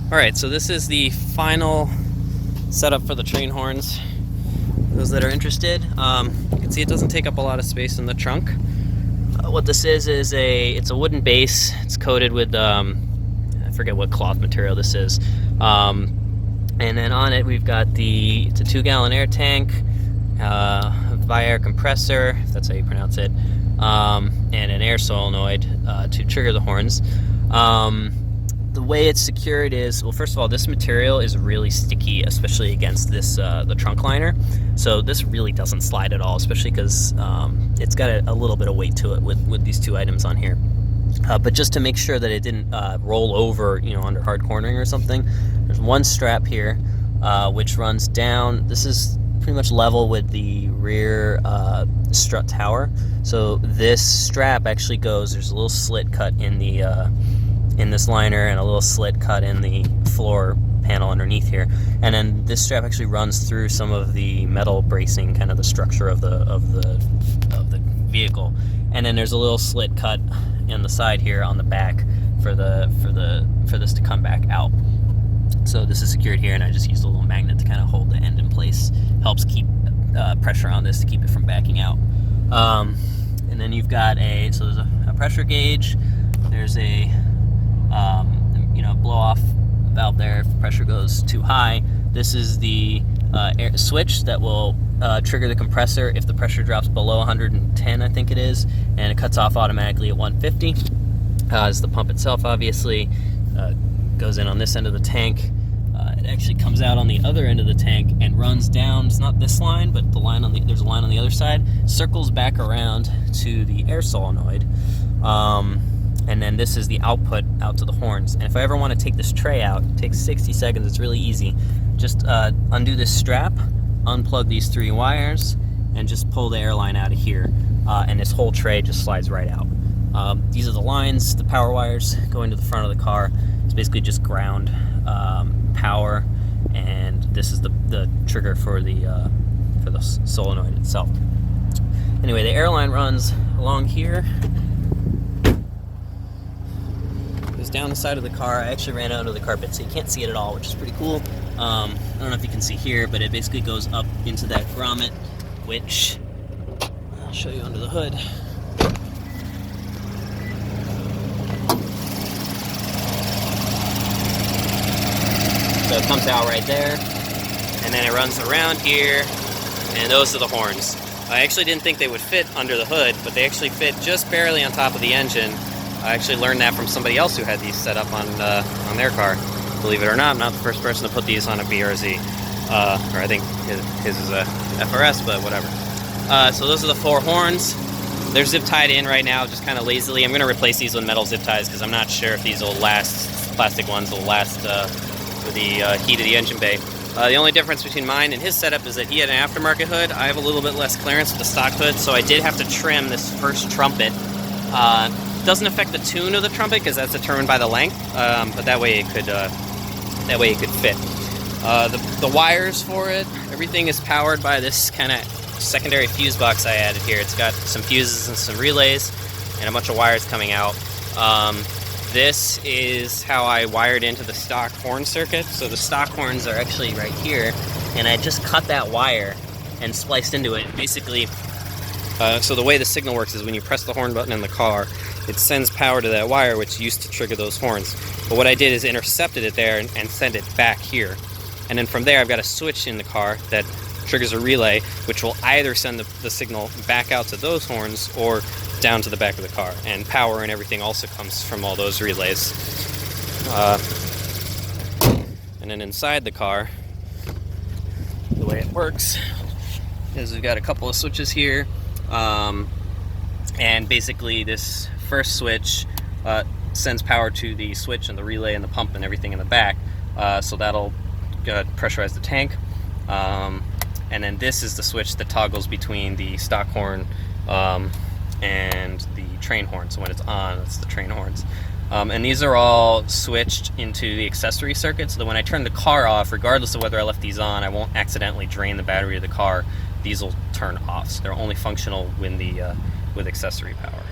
Alright, so this is the final setup for the train horns. Those that are interested, you can see it doesn't take up a lot of space in the trunk. What this is it's a wooden base. It's coated with, I forget what cloth material this is. And then on it we've got it's a 2-gallon air tank, via compressor, if that's how you pronounce it, and an air solenoid to trigger the horns. The way it's secured is, well, first of all, this material is really sticky, especially against this the trunk liner. So this really doesn't slide at all, especially because it's got a little bit of weight to it with these two items on here. But just to make sure that it didn't roll over, under hard cornering or something, there's one strap here, which runs down. This is pretty much level with the rear strut tower. So this strap actually goes, there's a little slit cut in the in this liner and a little slit cut in the floor panel underneath here, and then this strap actually runs through some of the metal bracing, kind of the structure of the vehicle, and then there's a little slit cut in the side here on the back for this to come back out. So this is secured here, and I just used a little magnet to kind of hold the end in place. Helps keep pressure on this to keep it from backing out. And then you've got there's a pressure gauge. There's a blow off valve there if pressure goes too high. This is the air switch that will trigger the compressor if the pressure drops below 110, I think it is, and it cuts off automatically at 150. As the pump itself, obviously, goes in on this end of the tank. It actually comes out on the other end of the tank and runs down. It's not this line, but there's a line on the other side. Circles back around to the air solenoid. And then this is the output out to the horns. And if I ever want to take this tray out, it takes 60 seconds. It's really easy. Just undo this strap, unplug these 3 wires, and just pull the air line out of here. And this whole tray just slides right out. These are the lines, the power wires going to the front of the car. It's basically just ground power, and this is the trigger for the solenoid itself. Anyway, the air line runs along here. Down the side of the car. I actually ran out under the carpet, so you can't see it at all, which is pretty cool. I don't know if you can see here, but it basically goes up into that grommet, which I'll show you under the hood. So it comes out right there, and then it runs around here, and those are the horns. I actually didn't think they would fit under the hood, but they actually fit just barely on top of the engine. I actually learned that from somebody else who had these set up on their car. Believe it or not, I'm not the first person to put these on a BRZ. Or I think his is a FRS, but whatever. So those are the 4 horns. They're zip tied in right now, just kind of lazily. I'm going to replace these with metal zip ties because I'm not sure if these will last, plastic ones will last with the heat of the engine bay. The only difference between mine and his setup is that he had an aftermarket hood. I have a little bit less clearance with the stock hood, so I did have to trim this first trumpet. Doesn't affect the tune of the trumpet because that's determined by the length, but that way it could fit. The wires for it, everything is powered by this kind of secondary fuse box I added here. It's got some fuses and some relays and a bunch of wires coming out. This is how I wired into the stock horn circuit. So the stock horns are actually right here, and I just cut that wire and spliced into it. Basically, so the way the signal works is when you press the horn button in the car, it sends power to that wire, which used to trigger those horns. But what I did is intercepted it there and send it back here. And then from there, I've got a switch in the car that triggers a relay, which will either send the signal back out to those horns or down to the back of the car. And power and everything also comes from all those relays. And then inside the car, the way it works is we've got a couple of switches here. And basically this first switch sends power to the switch and the relay and the pump and everything in the back, so that'll pressurize the tank, and then this is the switch that toggles between the stock horn and the train horn. So when it's on, it's the train horns, and these are all switched into the accessory circuit, so that when I turn the car off, regardless of whether I left these on, I won't accidentally drain the battery of the car. These will turn off, so they're only functional when with accessory power.